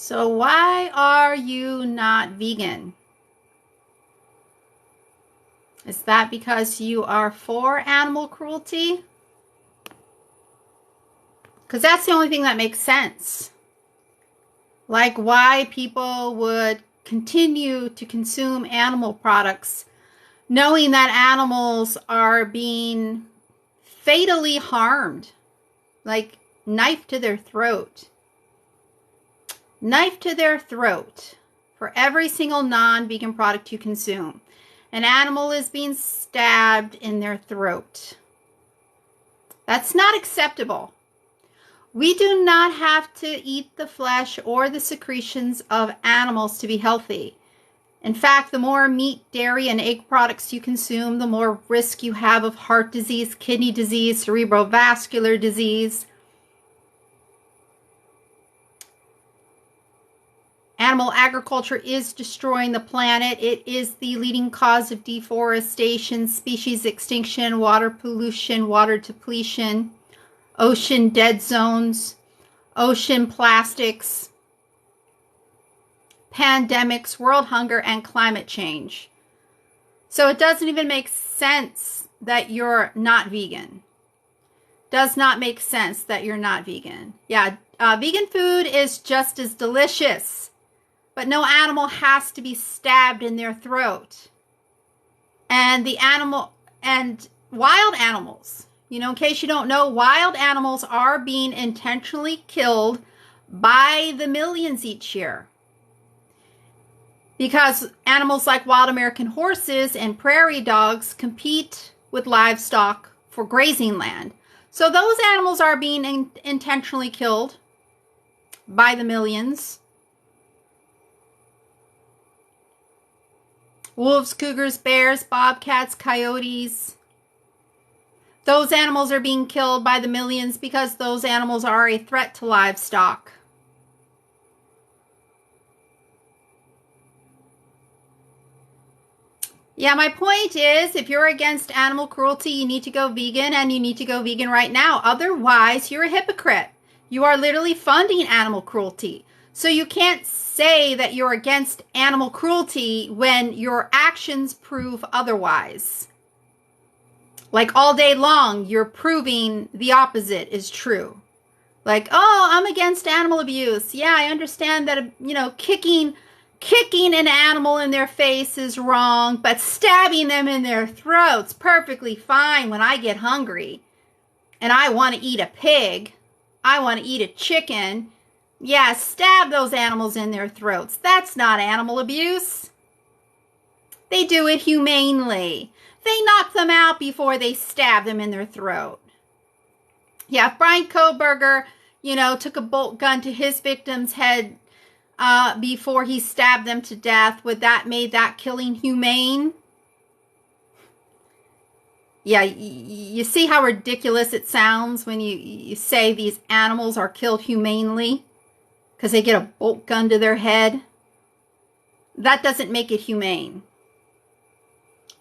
So why are you not vegan? Is that because you are for animal cruelty? Because that's the only thing that makes sense. Like why people would continue to consume animal products knowing that animals are being fatally harmed, like knife to their throat. Knife to their throat for every single non-vegan product you consume. An animal is being stabbed in their throat. That's not acceptable. We do not have to eat the flesh or the secretions of animals to be healthy. In fact, the more meat, dairy, and egg products you consume, the more risk you have of heart disease, kidney disease, cerebrovascular disease. Animal agriculture is destroying the planet. It is the leading cause of deforestation, species extinction, water pollution, water depletion, ocean dead zones, ocean plastics, pandemics, world hunger, and climate change. So it doesn't even make sense that you're not vegan. Does not make sense that you're not vegan. Yeah, vegan food is just as delicious, but no animal has to be stabbed in their throat. And wild animals, in case you don't know, wild animals are being intentionally killed by the millions each year. Because animals like wild American horses and prairie dogs compete with livestock for grazing land. So those animals are being intentionally killed by the millions. Wolves, cougars, bears, bobcats, coyotes. Those animals are being killed by the millions because those animals are a threat to livestock. Yeah, my point is, if you're against animal cruelty, you need to go vegan, and you need to go vegan right now. Otherwise, you're a hypocrite. You are literally funding animal cruelty. So you can't say that you're against animal cruelty when your actions prove otherwise. Like all day long, you're proving the opposite is true. Like, oh, I'm against animal abuse. Yeah, I understand that, kicking an animal in their face is wrong, but stabbing them in their throats perfectly fine when I get hungry and I want to eat a pig, I want to eat a chicken. Yeah, stab those animals in their throats. That's not animal abuse. They do it humanely. They knock them out before they stab them in their throat. Yeah, if Brian Koberger, took a bolt gun to his victim's head before he stabbed them to death, would that make that killing humane? Yeah, you see how ridiculous it sounds when you say these animals are killed humanely because they get a bolt gun to their head? That doesn't make it humane.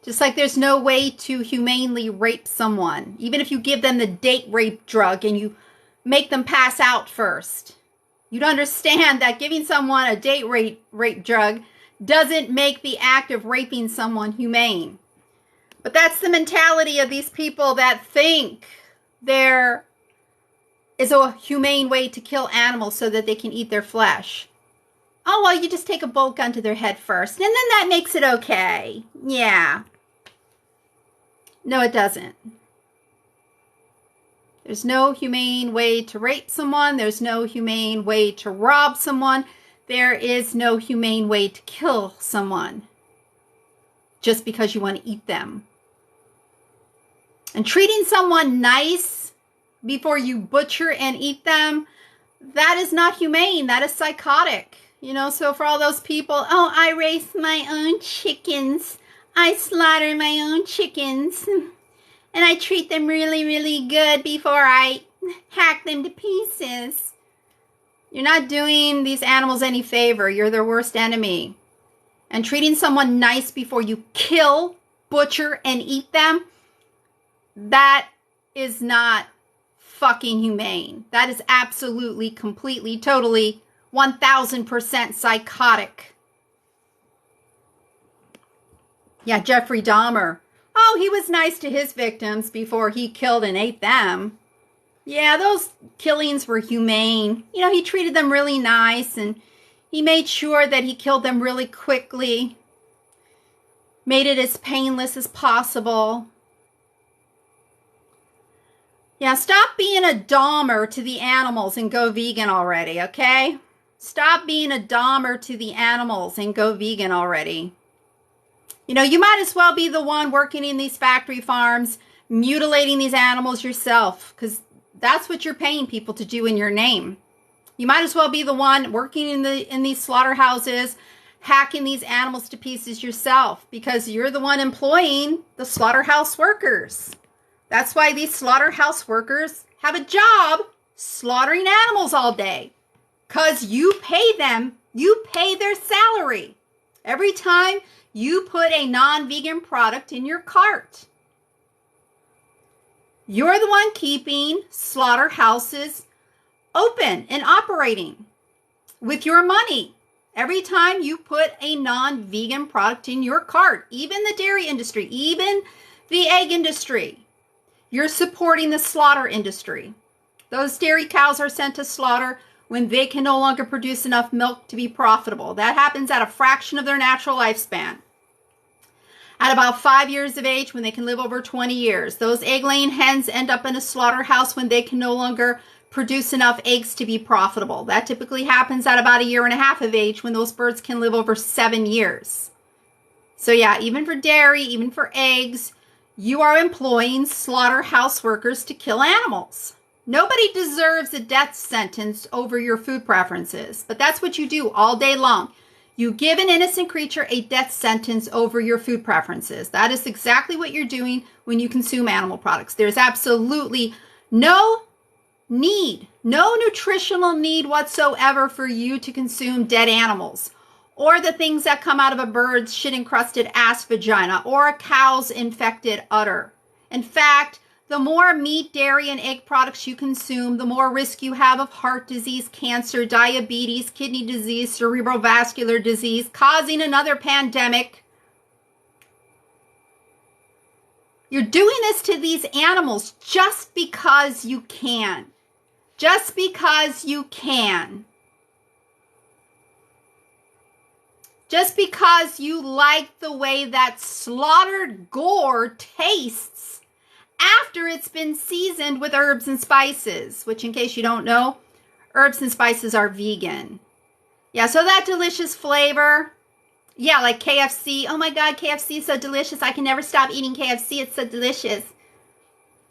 Just like there's no way to humanely rape someone, even if you give them the date rape drug and you make them pass out first. You'd understand that giving someone a date rape drug doesn't make the act of raping someone humane. But that's the mentality of these people that think there is a humane way to kill animals so that they can eat their flesh. Oh, well, you just take a bolt gun to their head first, and then that makes it okay. Yeah. No, it doesn't. There's no humane way to rape someone. There's no humane way to rob someone. There is no humane way to kill someone just because you want to eat them. And treating someone nice before you butcher and eat them, that is not humane. That is psychotic. So for all those people, oh, I raise my own chickens. I slaughter my own chickens. And I treat them really, really good before I hack them to pieces. You're not doing these animals any favor. You're their worst enemy. And treating someone nice before you kill, butcher, and eat them, that is not fucking humane. That is absolutely, completely, totally 1000% psychotic. Yeah, Jeffrey Dahmer. Oh, he was nice to his victims before he killed and ate them. Yeah, those killings were humane. You know, he treated them really nice, and he made sure that he killed them really quickly. Made it as painless as possible. Yeah, stop being a Dahmer to the animals and go vegan already, okay? Stop being a Dahmer to the animals and go vegan already. You know, you might as well be the one working in these factory farms, mutilating these animals yourself, because that's what you're paying people to do in your name. You might as well be the one working in these slaughterhouses, hacking these animals to pieces yourself, because you're the one employing the slaughterhouse workers. That's why these slaughterhouse workers have a job slaughtering animals all day, because you pay them, you pay their salary every time you put a non-vegan product in your cart. You're the one keeping slaughterhouses open and operating with your money every time you put a non-vegan product in your cart. Even the dairy industry, even the egg industry. You're supporting the slaughter industry. Those dairy cows are sent to slaughter when they can no longer produce enough milk to be profitable. That happens at a fraction of their natural lifespan. At about 5 years of age, when they can live over 20 years, those egg-laying hens end up in a slaughterhouse when they can no longer produce enough eggs to be profitable. That typically happens at about 1.5 years of age, when those birds can live over 7 years. So yeah, even for dairy, even for eggs, you are employing slaughterhouse workers to kill animals. Nobody deserves a death sentence over your food preferences, but that's what you do all day long. You give an innocent creature a death sentence over your food preferences. That is exactly what you're doing when you consume animal products. There's absolutely no need, no nutritional need whatsoever for you to consume dead animals, or the things that come out of a bird's shit-encrusted ass vagina, or a cow's infected udder. In fact, the more meat, dairy, and egg products you consume, the more risk you have of heart disease, cancer, diabetes, kidney disease, cerebrovascular disease, causing another pandemic. You're doing this to these animals just because you can. Just because you can. Just because you like the way that slaughtered gore tastes after it's been seasoned with herbs and spices, which, in case you don't know, herbs and spices are vegan. Yeah, so that delicious flavor, yeah, like KFC. Oh my God, KFC is so delicious. I can never stop eating KFC. It's so delicious.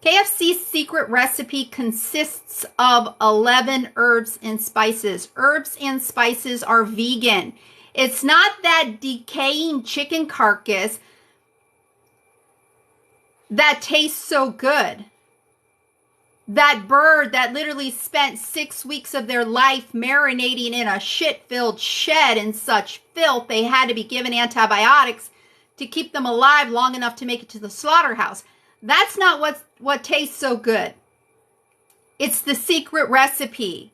KFC's secret recipe consists of 11 herbs and spices. Herbs and spices are vegan. It's not that decaying chicken carcass that tastes so good. That bird that literally spent 6 weeks of their life marinating in a shit-filled shed in such filth they had to be given antibiotics to keep them alive long enough to make it to the slaughterhouse. That's not what tastes so good. It's the secret recipe.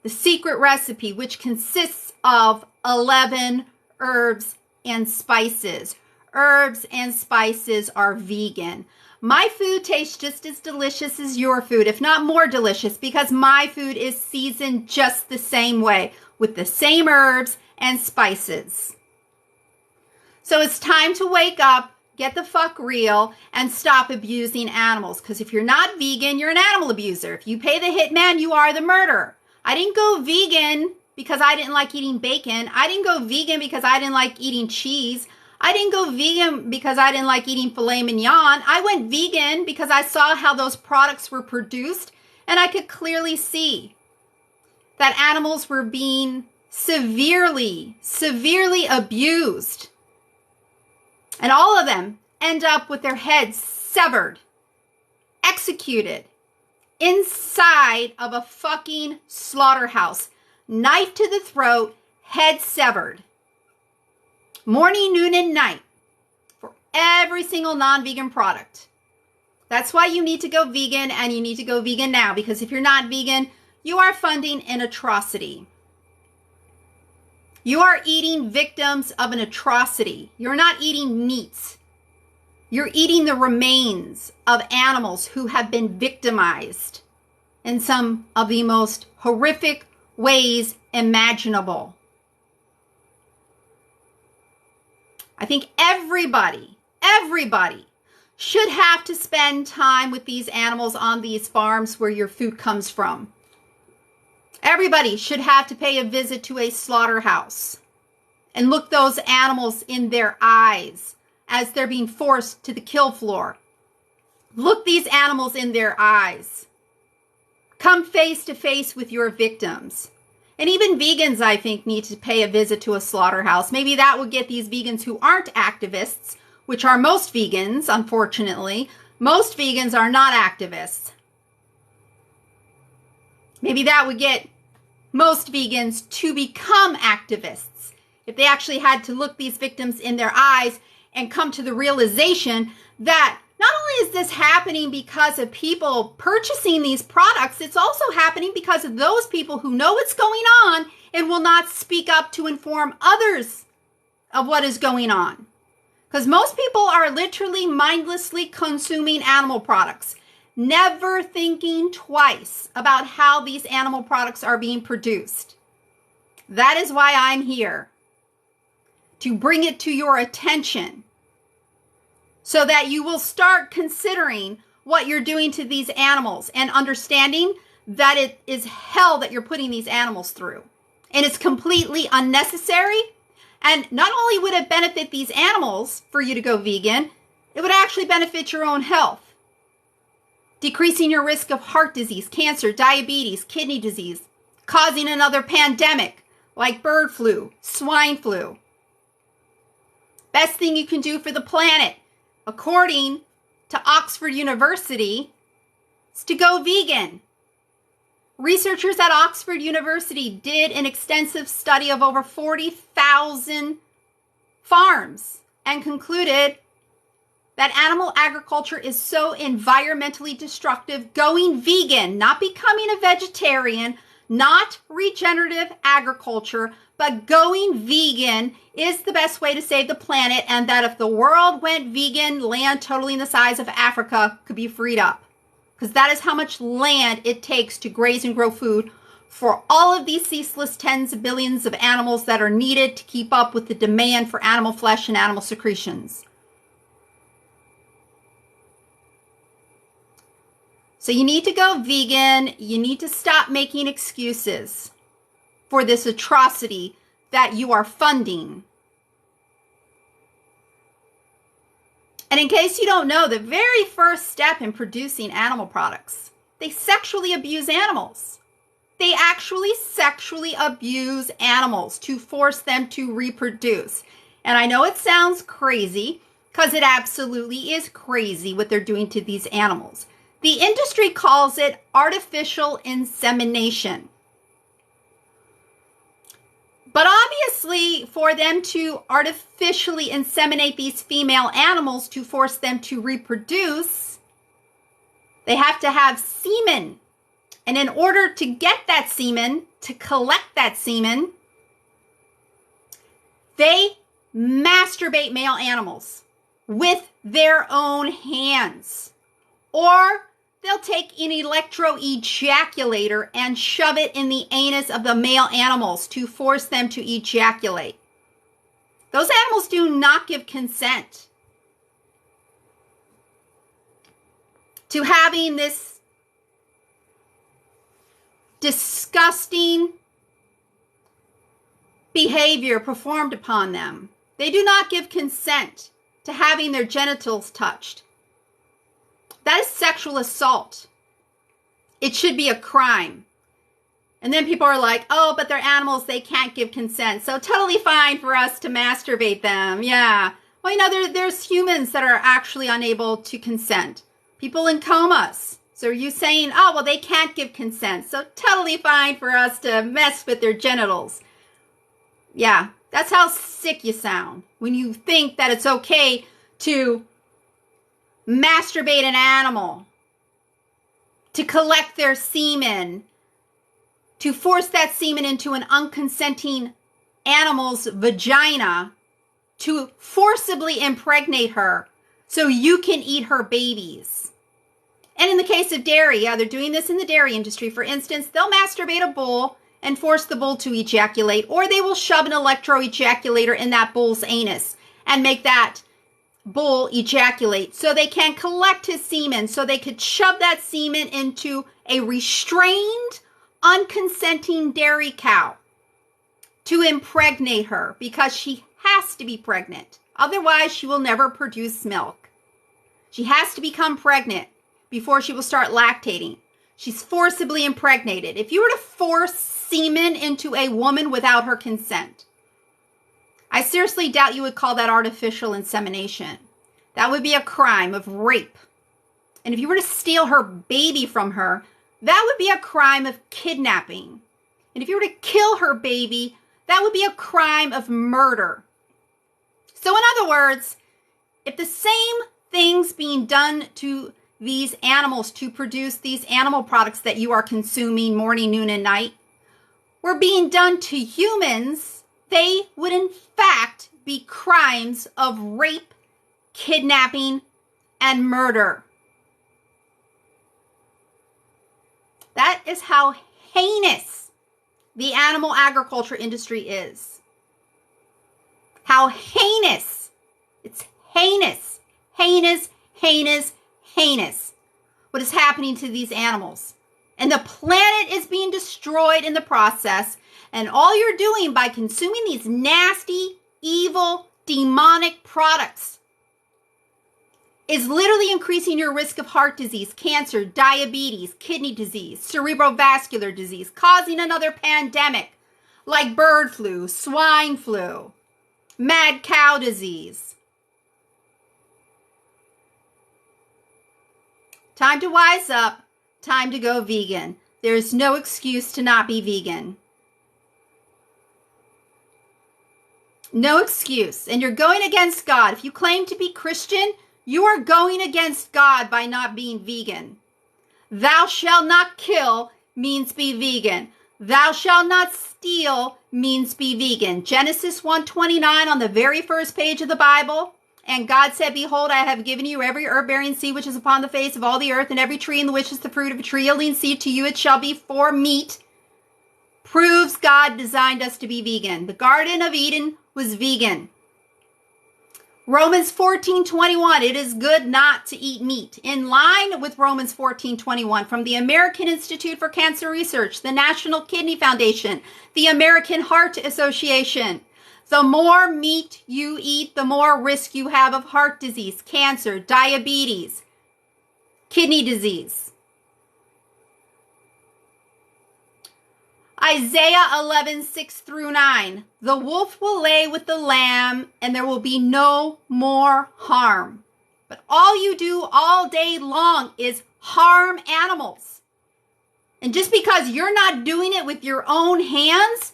The secret recipe, which consists of 11 herbs and spices. Herbs and spices are vegan. My food tastes just as delicious as your food, if not more delicious, because my food is seasoned just the same way, with the same herbs and spices. So it's time to wake up, get the fuck real, and stop abusing animals. Because if you're not vegan, you're an animal abuser. If you pay the hitman, you are the murderer. I didn't go vegan because I didn't like eating bacon. I didn't go vegan because I didn't like eating cheese. I didn't go vegan because I didn't like eating filet mignon. I went vegan because I saw how those products were produced, and I could clearly see that animals were being severely, severely abused. And all of them end up with their heads severed, executed, inside of a fucking slaughterhouse. Knife to the throat, head severed. Morning, noon, and night for every single non-vegan product. That's why you need to go vegan, and you need to go vegan now, because if you're not vegan, you are funding an atrocity. You are eating victims of an atrocity. You're not eating meats. You're eating the remains of animals who have been victimized in some of the most horrific ways imaginable. I think everybody should have to spend time with these animals on these farms where your food comes from. Everybody should have to pay a visit to a slaughterhouse and look those animals in their eyes as they're being forced to the kill floor. Look these animals in their eyes. Come face to face with your victims. And even vegans, I think, need to pay a visit to a slaughterhouse. Maybe that would get these vegans who aren't activists, which are most vegans, unfortunately. Most vegans are not activists. Maybe that would get most vegans to become activists if they actually had to look these victims in their eyes and come to the realization that not only is this happening because of people purchasing these products, it's also happening because of those people who know what's going on and will not speak up to inform others of what is going on. Because most people are literally mindlessly consuming animal products, never thinking twice about how these animal products are being produced. That is why I'm here, to bring it to your attention so that you will start considering what you're doing to these animals and understanding that it is hell that you're putting these animals through. And it's completely unnecessary. And not only would it benefit these animals for you to go vegan, it would actually benefit your own health, decreasing your risk of heart disease, cancer, diabetes, kidney disease, causing another pandemic like bird flu, swine flu. Best thing you can do for the planet, according to Oxford University, is to go vegan. Researchers at Oxford University did an extensive study of over 40,000 farms and concluded that animal agriculture is so environmentally destructive. Going vegan, not becoming a vegetarian, not regenerative agriculture, but going vegan is the best way to save the planet, and that if the world went vegan, land totaling the size of Africa could be freed up. Because that is how much land it takes to graze and grow food for all of these ceaseless tens of billions of animals that are needed to keep up with the demand for animal flesh and animal secretions. So you need to go vegan. You need to stop making excuses for this atrocity that you are funding. And in case you don't know, the very first step in producing animal products, they sexually abuse animals. They actually sexually abuse animals to force them to reproduce. And I know it sounds crazy, because it absolutely is crazy what they're doing to these animals. The industry calls it artificial insemination. But obviously, for them to artificially inseminate these female animals to force them to reproduce, they have to have semen. And in order to get that semen, to collect that semen, they masturbate male animals with their own hands. Or they'll take an electro-ejaculator and shove it in the anus of the male animals to force them to ejaculate. Those animals do not give consent to having this disgusting behavior performed upon them. They do not give consent to having their genitals touched. That is sexual assault. It should be a crime. And then people are like, oh, but they're animals, they can't give consent. So totally fine for us to masturbate them. Yeah. Well, you know, there's humans that are actually unable to consent. People in comas. So are you saying, oh, well, they can't give consent. So totally fine for us to mess with their genitals. Yeah, that's how sick you sound when you think that it's okay to masturbate an animal, to collect their semen, to force that semen into an unconsenting animal's vagina to forcibly impregnate her so you can eat her babies. And in the case of dairy, yeah, they're doing this in the dairy industry. For instance, they'll masturbate a bull and force the bull to ejaculate, or they will shove an electro-ejaculator in that bull's anus and make that bull ejaculate so they can collect his semen, so they could shove that semen into a restrained, unconsenting dairy cow to impregnate her, because she has to be pregnant. Otherwise, she will never produce milk. She has to become pregnant before she will start lactating. She's forcibly impregnated. If you were to force semen into a woman without her consent, I seriously doubt you would call that artificial insemination. That would be a crime of rape. And if you were to steal her baby from her, that would be a crime of kidnapping. And if you were to kill her baby, that would be a crime of murder. So in other words, if the same things being done to these animals to produce these animal products that you are consuming morning, noon, and night were being done to humans, they would in fact be crimes of rape, kidnapping, and murder. That is how heinous the animal agriculture industry is. How heinous. It's heinous, heinous, heinous, heinous what is happening to these animals. And the planet is being destroyed in the process. And all you're doing by consuming these nasty, evil, demonic products is literally increasing your risk of heart disease, cancer, diabetes, kidney disease, cerebrovascular disease, causing another pandemic like bird flu, swine flu, mad cow disease. Time to wise up. Time to go vegan. There's no excuse to not be vegan. No excuse. And you're going against God. If you claim to be Christian, you are going against God by not being vegan. Thou shalt not kill means be vegan. Thou shalt not steal means be vegan. Genesis 1:29 on the very first page of the Bible. And God said, behold, I have given you every herb-bearing seed which is upon the face of all the earth, and every tree in the which is the fruit of a tree yielding seed, to you it shall be for meat. Proves God designed us to be vegan. The Garden of Eden was vegan. Romans 14:21, it is good not to eat meat. In line with Romans 14:21 from the American Institute for Cancer Research, the National Kidney Foundation, the American Heart Association. The more meat you eat, the more risk you have of heart disease, cancer, diabetes, kidney disease. Isaiah 11:6-9. The wolf will lay with the lamb, and there will be no more harm. But all you do all day long is harm animals. And just because you're not doing it with your own hands,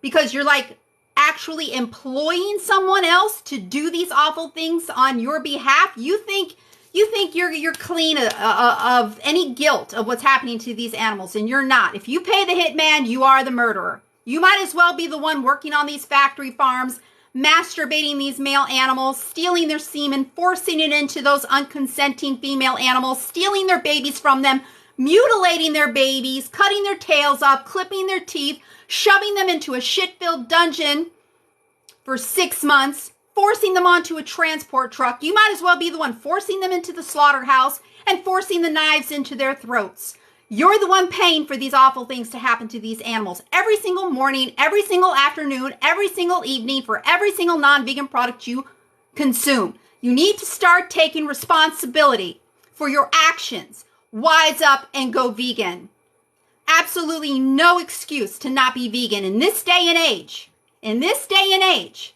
because you're like actually employing someone else to do these awful things on your behalf, you think you're clean of any guilt of what's happening to these animals, and you're not. If you pay the hitman, you are the murderer. You might as well be the one working on these factory farms, masturbating these male animals, stealing their semen, forcing it into those unconsenting female animals, stealing their babies from them, mutilating their babies, cutting their tails off, clipping their teeth, shoving them into a shit-filled dungeon for 6 months, forcing them onto a transport truck. You might as well be the one forcing them into the slaughterhouse and forcing the knives into their throats. You're the one paying for these awful things to happen to these animals every single morning, every single afternoon, every single evening, for every single non-vegan product you consume. You need to start taking responsibility for your actions. Wise up and go vegan. Absolutely no excuse to not be vegan in this day and age. In this day and age,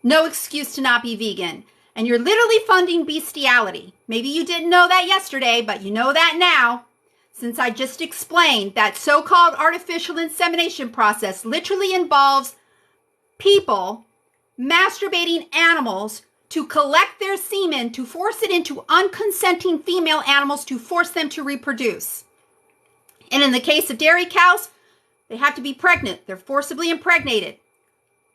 no excuse to not be vegan. And you're literally funding bestiality. Maybe you didn't know that yesterday, but you know that now, since I just explained that so-called artificial insemination process literally involves people masturbating animals to collect their semen, to force it into unconsenting female animals, to force them to reproduce. And in the case of dairy cows, They have to be pregnant. They're forcibly impregnated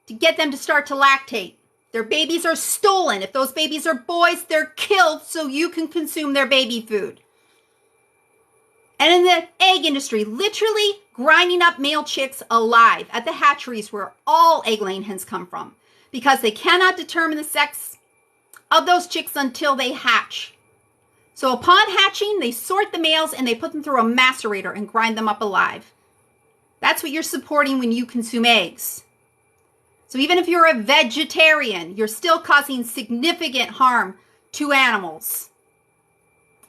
to get them to start to lactate. Their babies are stolen. If those babies are boys, they're killed so you can consume their baby food. And in the egg industry, literally grinding up male chicks alive at the hatcheries where all egg-laying hens come from, because they cannot determine the sex of those chicks until they hatch. So upon hatching, they sort the males and they put them through a macerator and grind them up alive. That's what you're supporting when you consume eggs. So even if you're a vegetarian, you're still causing significant harm to animals.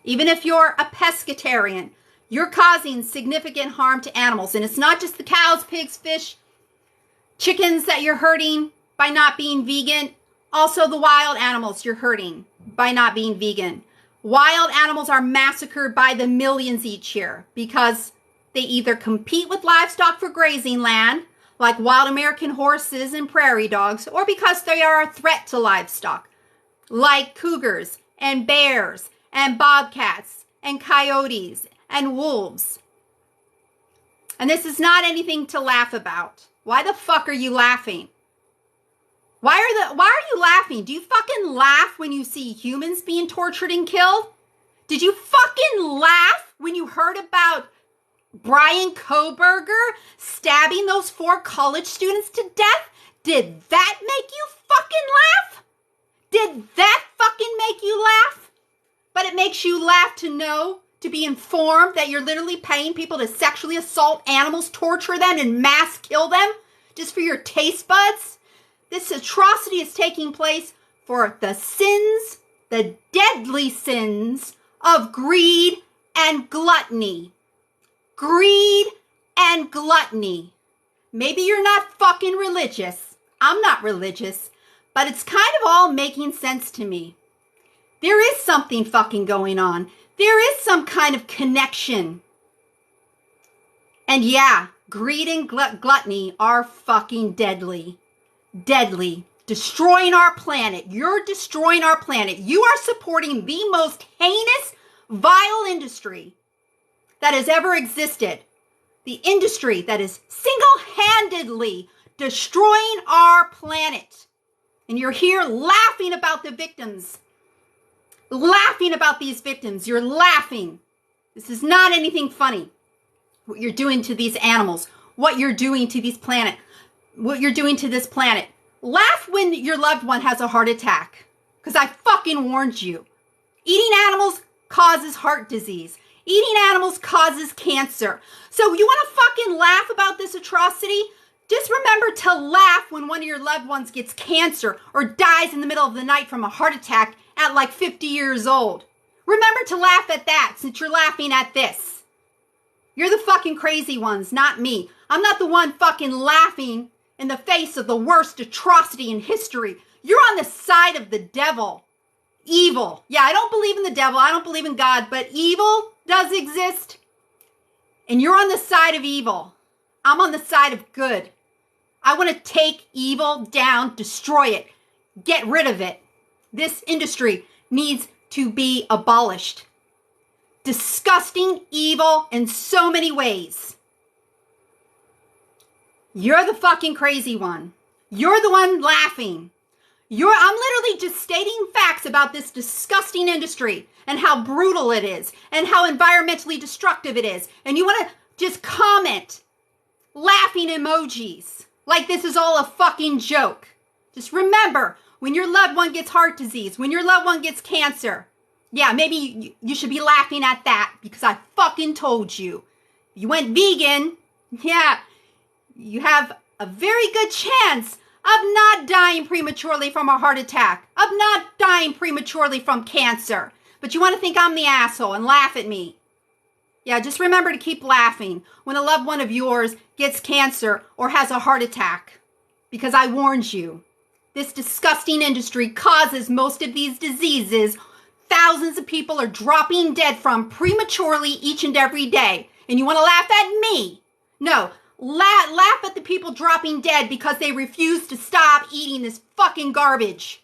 Even if you're a pescatarian, you're causing significant harm to animals. And it's not just the cows, pigs, fish, chickens that you're hurting by not being vegan. Also the wild animals you're hurting by not being vegan. Wild animals are massacred by the millions each year because they either compete with livestock for grazing land, like wild American horses and prairie dogs, or because they are a threat to livestock, like cougars and bears and bobcats and coyotes and wolves. And this is not anything to laugh about. Why the fuck are you laughing? Why are you laughing? Do you fucking laugh when you see humans being tortured and killed? Did you fucking laugh when you heard about Brian Kohberger stabbing those 4 college students to death? Did that make you fucking laugh? Did that fucking make you laugh? But it makes you laugh to know, to be informed that you're literally paying people to sexually assault animals, torture them, and mass kill them just for your taste buds? This atrocity is taking place for the sins, the deadly sins of greed and gluttony. Greed and gluttony. Maybe you're not fucking religious. I'm not religious, but it's kind of all making sense to me. There is something fucking going on. There is some kind of connection. And yeah, greed and gluttony are fucking deadly. Deadly. Destroying our planet. You're destroying our planet. You are supporting the most heinous, vile industry that has ever existed. The industry that is single-handedly destroying our planet. And you're here laughing about the victims. Laughing about these victims. You're laughing. This is not anything funny. What you're doing to these animals. What you're doing to this planet. What you're doing to this planet. Laugh when your loved one has a heart attack. Because I fucking warned you. Eating animals causes heart disease. Eating animals causes cancer. So you want to fucking laugh about this atrocity? Just remember to laugh when one of your loved ones gets cancer or dies in the middle of the night from a heart attack at like 50 years old. Remember to laugh at that since you're laughing at this. You're the fucking crazy ones, not me. I'm not the one fucking laughing in the face of the worst atrocity in history. You're on the side of the devil. Evil. Yeah, I don't believe in the devil. I don't believe in God, but evil does exist. And you're on the side of evil. I'm on the side of good. I want to take evil down, destroy it, get rid of it. This industry needs to be abolished. Disgusting, evil in so many ways. You're the fucking crazy one. You're the one laughing. I'm literally just stating facts about this disgusting industry and how brutal it is and how environmentally destructive it is. And you want to just comment laughing emojis like this is all a fucking joke. Just remember, when your loved one gets heart disease, when your loved one gets cancer, yeah, maybe you should be laughing at that because I fucking told you. You went vegan, yeah, you have a very good chance of not dying prematurely from a heart attack, of not dying prematurely from cancer. But you want to think I'm the asshole and laugh at me. Yeah, just remember to keep laughing when a loved one of yours gets cancer or has a heart attack. Because I warned you. This disgusting industry causes most of these diseases thousands of people are dropping dead from prematurely each and every day. And you want to laugh at me? No. Laugh at the people dropping dead because they refuse to stop eating this fucking garbage.